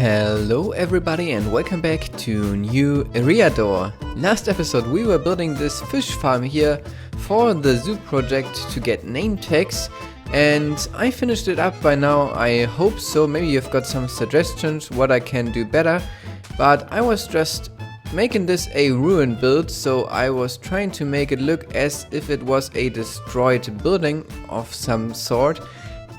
Hello everybody and welcome back to new Eriador. Last episode we were building this fish farm here for the zoo project to get name tags, and I finished it up by now. I hope so. Maybe you've got some suggestions what I can do better, but I was just making this a ruin build, so I was trying to make it look as if it was a destroyed building of some sort.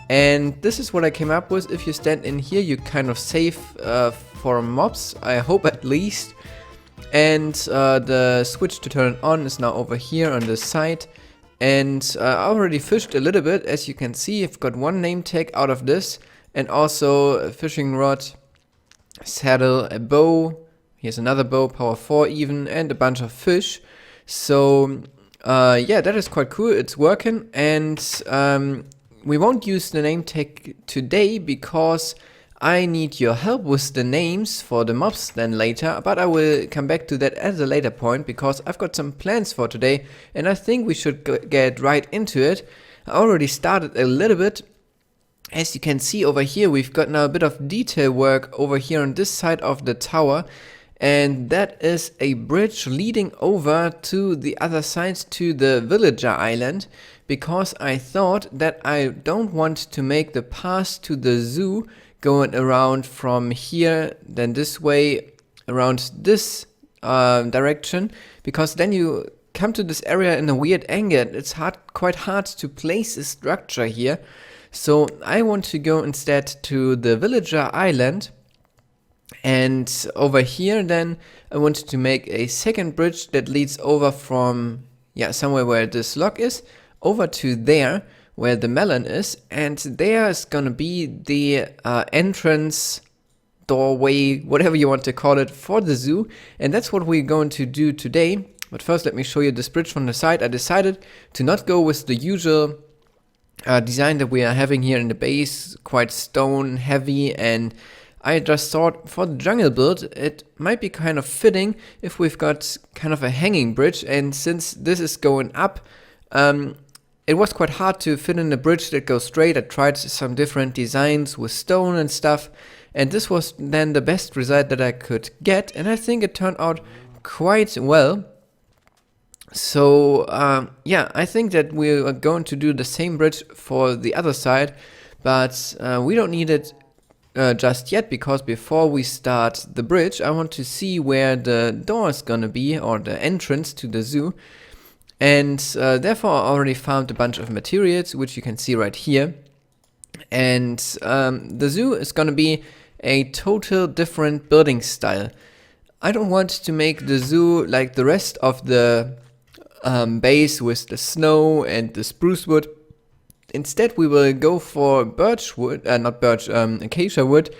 And this is what I came up with. If you stand in here, you kind of safe for mobs, I hope at least. And the switch to turn it on is now over here on the side. And I already fished a little bit. As you can see, I've got one name tag out of this. And also a fishing rod, saddle, a bow. Here's another bow, power 4 even, and a bunch of fish. So yeah, that is quite cool. It's working. And we won't use the name tag today because I need your help with the names for the mobs then later, but I will come back to that at a later point because I've got some plans for today and I think we should get right into it. I already started a little bit. As you can see over here, we've got now a bit of detail work over here on this side of the tower, and that is a bridge leading over to the other side to the villager island, because I thought that I don't want to make the path to the zoo going around from here, then this way around this direction, because then you come to this area in a weird angle. It's quite hard to place a structure here. So I want to go instead to the villager island, and over here then I wanted to make a second bridge that leads over from somewhere where this log is over to there where the melon is, and there is gonna be the entrance doorway, whatever you want to call it, for the zoo, and that's what we're going to do today. But first let me show you this bridge from the side. I decided to not go with the usual design that we are having here in the base, quite stone heavy, and I just thought for the jungle build it might be kind of fitting if we've got kind of a hanging bridge, and since this is going up, it was quite hard to fit in a bridge that goes straight. I tried some different designs with stone and stuff, and this was then the best result that I could get, and I think it turned out quite well. So yeah, I think that we are going to do the same bridge for the other side, but we don't need it just yet, because before we start the bridge I want to see where the door is gonna be, or the entrance to the zoo. And therefore I already found a bunch of materials, which you can see right here. And the zoo is gonna be a total different building style. I don't want to make the zoo like the rest of the base with the snow and the spruce wood. Instead we will go for birch wood, acacia wood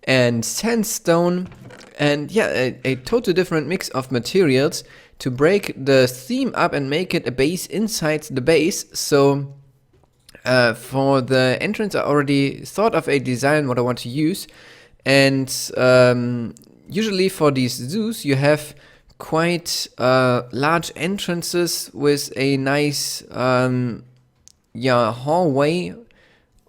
and sandstone, and yeah, a total different mix of materials to break the theme up and make it a base inside the base. So for the entrance I already thought of a design what I want to use, and usually for these zoos you have quite large entrances with a nice hallway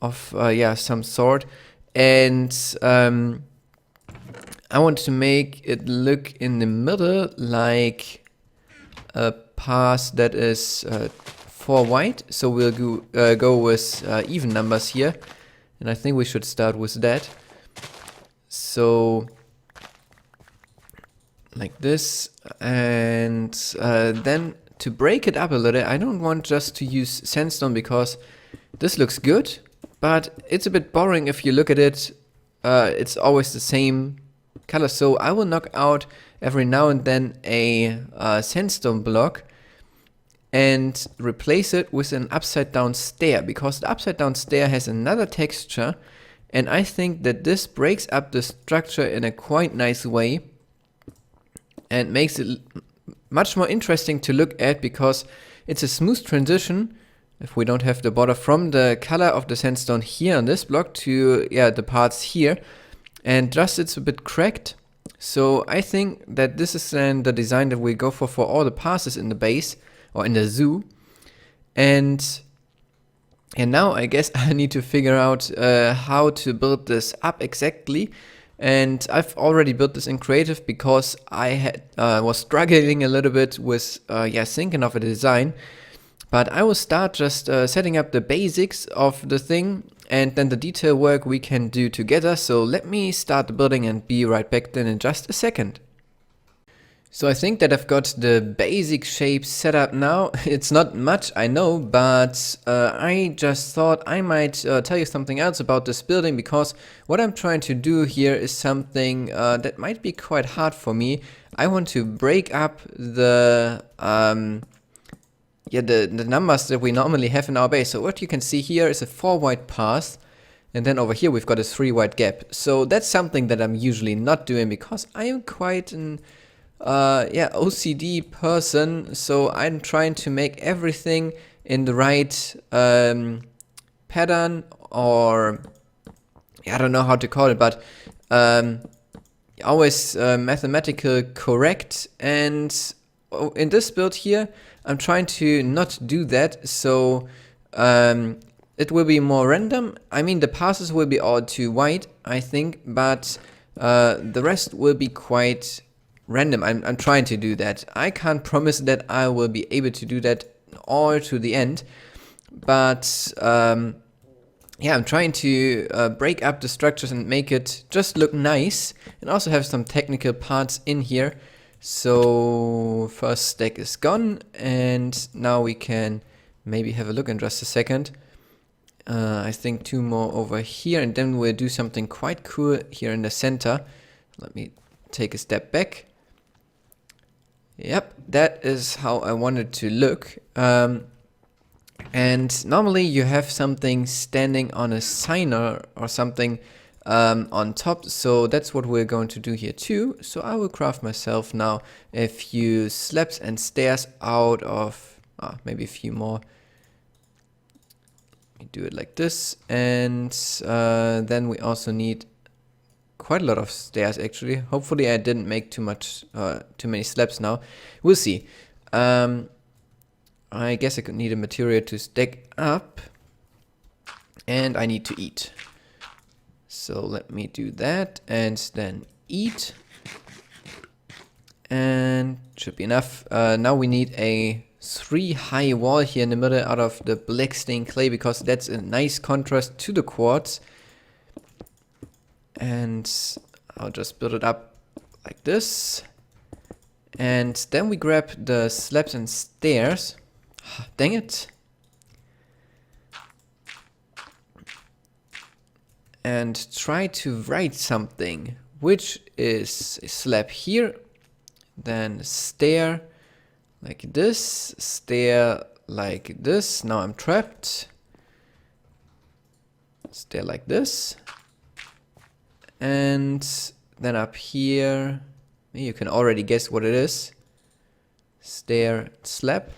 of some sort, and I want to make it look in the middle like a path that is 4 wide, so we'll go with even numbers here, and I think we should start with that. So like this, and then to break it up a little, I don't want just to use sandstone because this looks good, but it's a bit boring if you look at it. It's always the same color, so I will knock out every now and then a sandstone block and replace it with an upside down stair, because the upside down stair has another texture, and I think that this breaks up the structure in a quite nice way and makes it much more interesting to look at, because it's a smooth transition, if we don't have the border, from the color of the sandstone here on this block to the parts here, and just it's a bit cracked. So I think that this is then the design that we go for all the passes in the base or in the zoo. And now I guess I need to figure out how to build this up exactly, And I've already built this in creative because I was struggling a little bit with thinking of a design. But I will start just setting up the basics of the thing, and then the detail work we can do together. So let me start the building and be right back then in just a second. So I think that I've got the basic shape set up now. It's not much, I know, but I just thought I might tell you something else about this building, because what I'm trying to do here is something that might be quite hard for me. I want to break up the numbers that we normally have in our base. So what you can see here is a 4 wide path, and then over here we've got a 3 wide gap. So that's something that I'm usually not doing, because I am quite an OCD person, so I'm trying to make everything in the right pattern, or I don't know how to call it, but always mathematical correct. And in this build here, I'm trying to not do that, so it will be more random. I mean, the passes will be all too wide, I think, but the rest will be quite random. I'm trying to do that. I can't promise that I will be able to do that all to the end, but I'm trying to break up the structures and make it just look nice, and also have some technical parts in here. So first stack is gone, and now we can maybe have a look in just a second. I think 2 more over here, and then we'll do something quite cool here in the center. Let me take a step back. Yep, that is how I want it to look. And normally you have something standing on a signer or something on top, so that's what we're going to do here too. So I will craft myself now a few slabs and stairs out of maybe a few more. Let me do it like this, and then we also need quite a lot of stairs actually. Hopefully I didn't make too many slabs now. We'll see. I guess I could need a material to stack up, and I need to eat. So let me do that, and then eat, and should be enough. Now we need a 3 high wall here in the middle out of the black stained clay, because that's a nice contrast to the quartz. And I'll just build it up like this, and then we grab the slabs and stairs. Dang it. And try to write something, which is a slab here, then a stair like this, stair like this. Now I'm trapped. Stair like this. And then up here, you can already guess what it is. Stair, slab.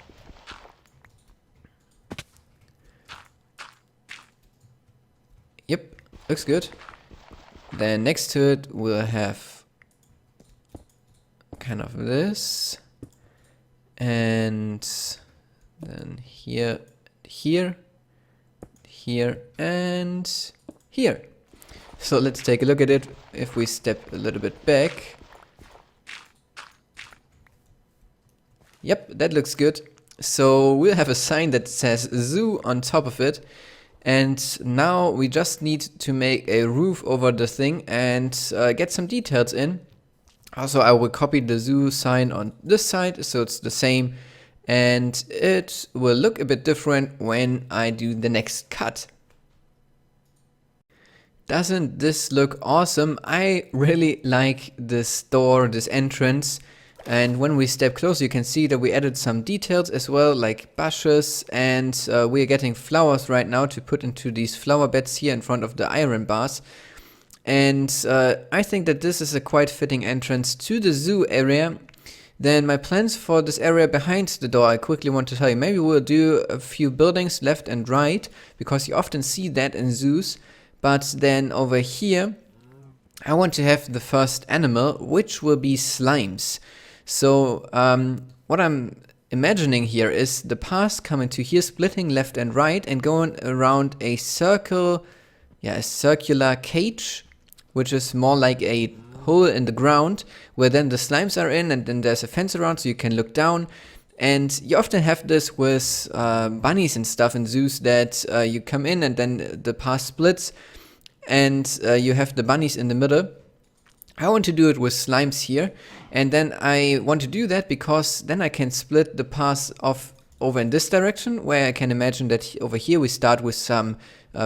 Yep, looks good. Then next to it we'll have kind of this. And then here, here, here, and here. So let's take a look at it. If we step a little bit back. Yep, that looks good. So we'll have a sign that says zoo on top of it. And now we just need to make a roof over the thing and get some details in. Also, I will copy the zoo sign on this side, so it's the same. And it will look a bit different when I do the next cut. Doesn't this look awesome? I really like this door, this entrance. And when we step closer, you can see that we added some details as well, like bushes, and we're getting flowers right now to put into these flower beds here in front of the iron bars. And I think that this is a quite fitting entrance to the zoo area. Then my plans for this area behind the door, I quickly want to tell you. Maybe we'll do a few buildings left and right, because you often see that in zoos. But then over here, I want to have the first animal, which will be slimes. So what I'm imagining here is the paths coming to here, splitting left and right, and going around a circle, a circular cage which is more like a hole in the ground where then the slimes are in, and then there's a fence around so you can look down. And you often have this with bunnies and stuff in zoos, that you come in and then the path splits and you have the bunnies in the middle. I want to do it with slimes here, and then I want to do that because then I can split the path off over in this direction, where I can imagine that over here we start with some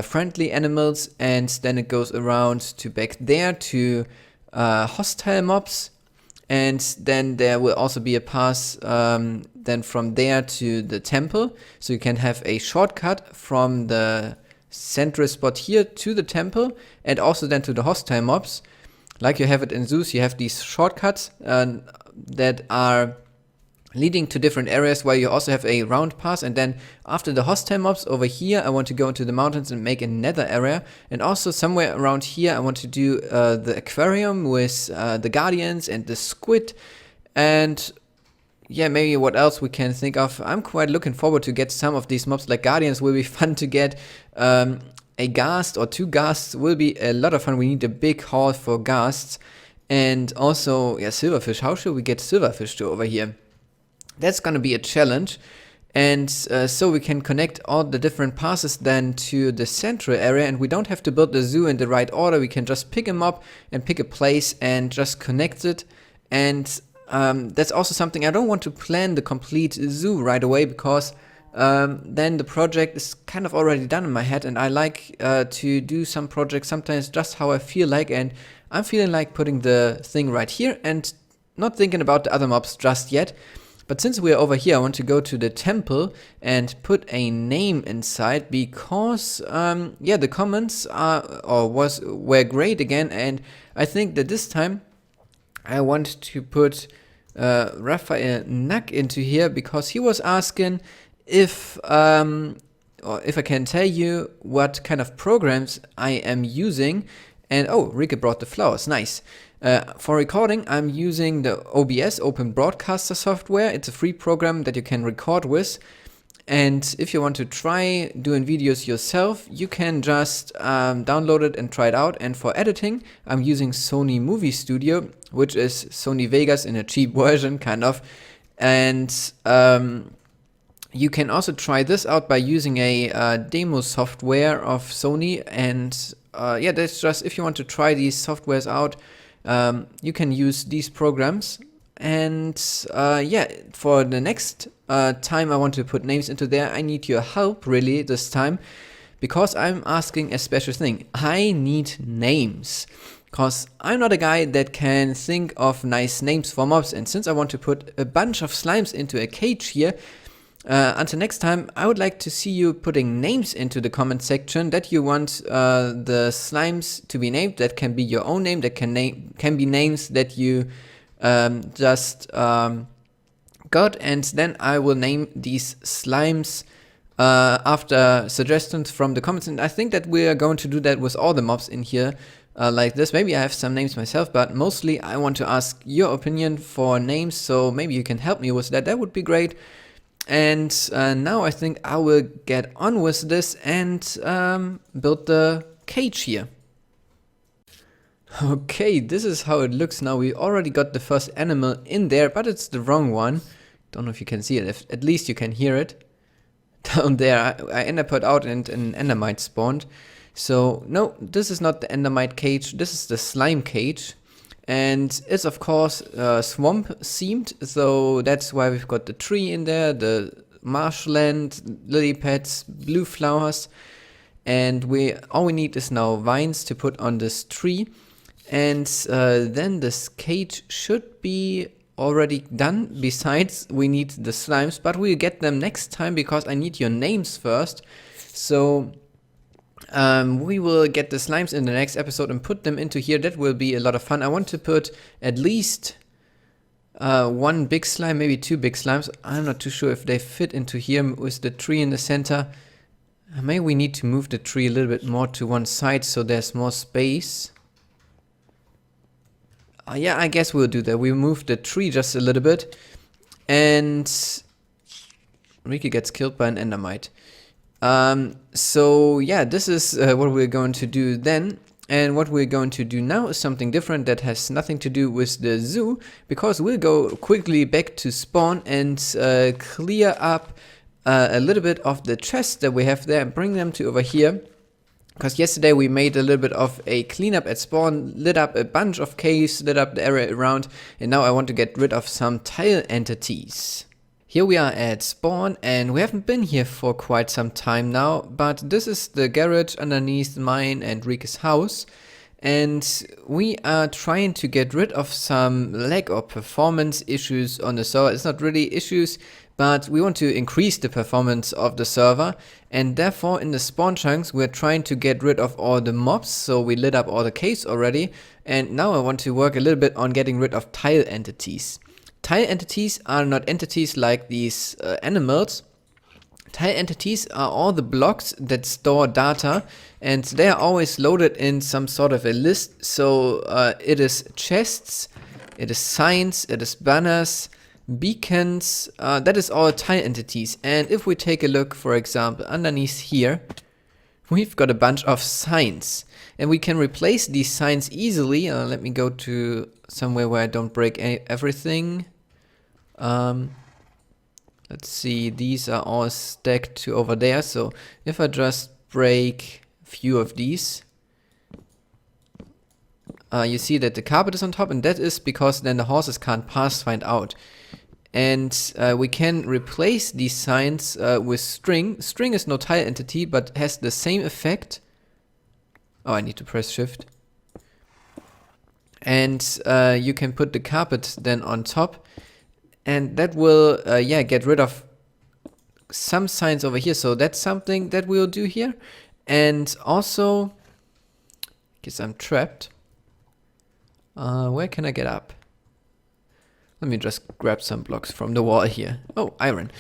friendly animals, and then it goes around to back there to hostile mobs, and then there will also be a path then from there to the temple, so you can have a shortcut from the central spot here to the temple, and also then to the hostile mobs. Like you have it in zoos, you have these shortcuts that are leading to different areas where you also have a round path, and then after the hostile mobs over here I want to go into the mountains and make a nether area, and also somewhere around here I want to do the aquarium with the guardians and the squid, and yeah, maybe what else we can think of. I'm quite looking forward to get some of these mobs. Like guardians will be fun to get. A ghast or 2 ghasts will be a lot of fun. We need a big haul for ghasts. And also, yeah, silverfish. How should we get silverfish to over here? That's gonna be a challenge. And so we can connect all the different passes then to the central area, and we don't have to build the zoo in the right order. We can just pick them up and pick a place and just connect it. And that's also something, I don't want to plan the complete zoo right away, because then the project is kind of already done in my head, and I like to do some projects sometimes just how I feel like, and I'm feeling like putting the thing right here and not thinking about the other mobs just yet. But since we're over here, I want to go to the temple and put a name inside, because yeah, the comments were great again, and I think that this time I want to put Raphael Nack into here, because he was asking if I can tell you what kind of programs I am using. And oh, Rika brought the flowers, nice. For recording, I'm using the OBS, Open Broadcaster software. It's a free program that you can record with. And if you want to try doing videos yourself, you can just download it and try it out. And for editing, I'm using Sony Movie Studio, which is Sony Vegas in a cheap version, kind of. And you can also try this out by using a demo software of Sony. And yeah, that's just, if you want to try these softwares out, you can use these programs. And yeah, for the next time I want to put names into there, I need your help really this time, because I'm asking a special thing. I need names, because I'm not a guy that can think of nice names for mobs, and since I want to put a bunch of slimes into a cage here, until next time, I would like to see you putting names into the comment section that you want the slimes to be named. That can be your own name, that can be names that you just got, and then I will name these slimes after suggestions from the comments. And I think that we are going to do that with all the mobs in here like this. Maybe I have some names myself, but mostly I want to ask your opinion for names, so maybe you can help me with that. That would be great. And now I think I will get on with this and build the cage here. Okay, this is how it looks now. We already got the first animal in there, but it's the wrong one. Don't know if you can see it. At least you can hear it. Down there, I enderpearled out and an endermite spawned. So, no, this is not the endermite cage. This is the slime cage. And it's, of course, swamp themed. So that's why we've got the tree in there, the marshland, lily pads, blue flowers. And all we need is now vines to put on this tree. And then this cage should be already done. Besides, we need the slimes, but we'll get them next time because I need your names first. So we will get the slimes in the next episode and put them into here. That will be a lot of fun. I want to put at least one big slime, maybe 2 big slimes. I'm not too sure if they fit into here with the tree in the center. Maybe we need to move the tree a little bit more to one side so there's more space. Yeah, I guess we'll do that. We'll move the tree just a little bit. And Riki gets killed by an endermite. So yeah, this is what we're going to do then. And what we're going to do now is something different that has nothing to do with the zoo, because we'll go quickly back to spawn and clear up a little bit of the chests that we have there and bring them to over here. Because yesterday we made a little bit of a cleanup at spawn, lit up a bunch of caves, lit up the area around, and now I want to get rid of some tile entities. Here we are at spawn, and we haven't been here for quite some time now, but this is the garage underneath mine and Rika's house, and we are trying to get rid of some lag or performance issues on the server. It's not really issues, but we want to increase the performance of the server, and therefore in the spawn chunks we're trying to get rid of all the mobs. So we lit up all the caves already, and now I want to work a little bit on getting rid of tile entities. Tile entities are not entities like these animals. Tile entities are all the blocks that store data, and they are always loaded in some sort of a list. So it is chests, it is signs, it is banners, beacons, that is all tile entities. And if we take a look, for example, underneath here, we've got a bunch of signs, and we can replace these signs easily. Let me go to somewhere where I don't break everything. Let's see, these are all stacked to over there, so if I just break a few of these, you see that the carpet is on top, and that is because then the horses can't pass find out. And we can replace these signs with string. String is no tile entity, but has the same effect. Oh, I need to press shift. And you can put the carpet then on top, and that will get rid of some signs over here. So that's something that we'll do here. And also, guess I'm trapped. Where can I get up? Let me just grab some blocks from the wall here. Oh, iron.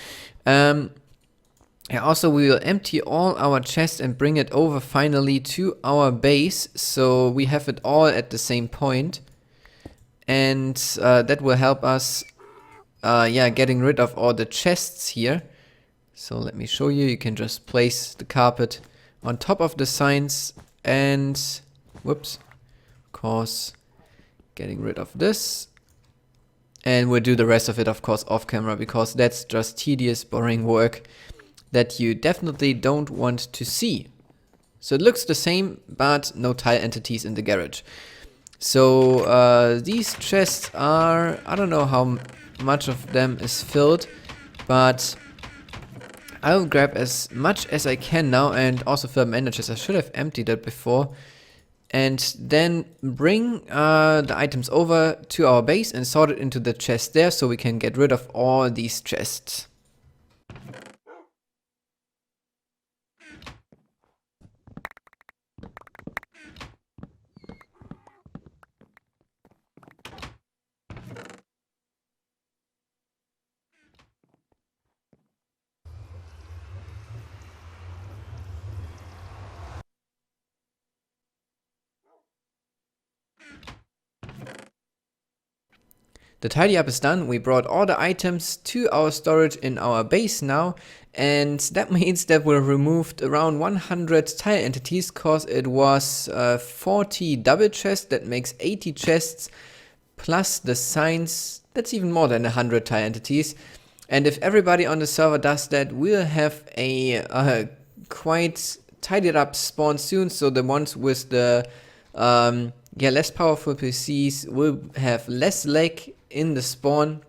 Also, we will empty all our chests and bring it over finally to our base, so we have it all at the same point. And that will help us getting rid of all the chests here. So let me show you. You can just place the carpet on top of the signs and whoops, of course, getting rid of this. And we'll do the rest of it, of course, off camera, because that's just tedious, boring work that you definitely don't want to see. So it looks the same, but no tile entities in the garage. So these chests are, I don't know how much of them is filled, but I'll grab as much as I can now and also fill them ender chests. I should have emptied that before. And then bring the items over to our base and sort it into the chest there, so we can get rid of all these chests. The tidy up is done. We brought all the items to our storage in our base now, and that means that we removed around 100 tile entities, cause it was 40 double chests. That makes 80 chests plus the signs. That's even more than 100 tile entities. And if everybody on the server does that, we'll have a quite tidied up spawn soon. So the ones with the less powerful PCs will have less lag in the spawn.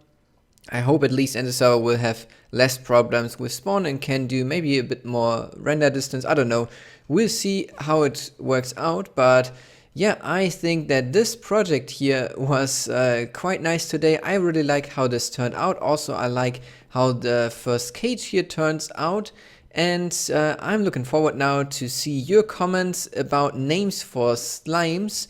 I hope at least, and the server will have less problems with spawn and can do maybe a bit more render distance. I don't know. We'll see how it works out, but yeah, I think that this project here was quite nice today. I really like how this turned out. Also, I like how the first cage here turns out. And I'm looking forward now to see your comments about names for slimes.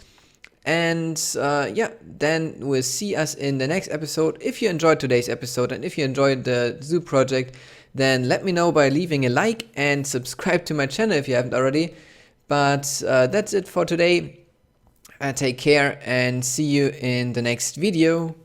And then we'll see us in the next episode. If you enjoyed today's episode and if you enjoyed the zoo project, then let me know by leaving a like and subscribe to my channel if you haven't already. But that's it for today. Take care and see you in the next video.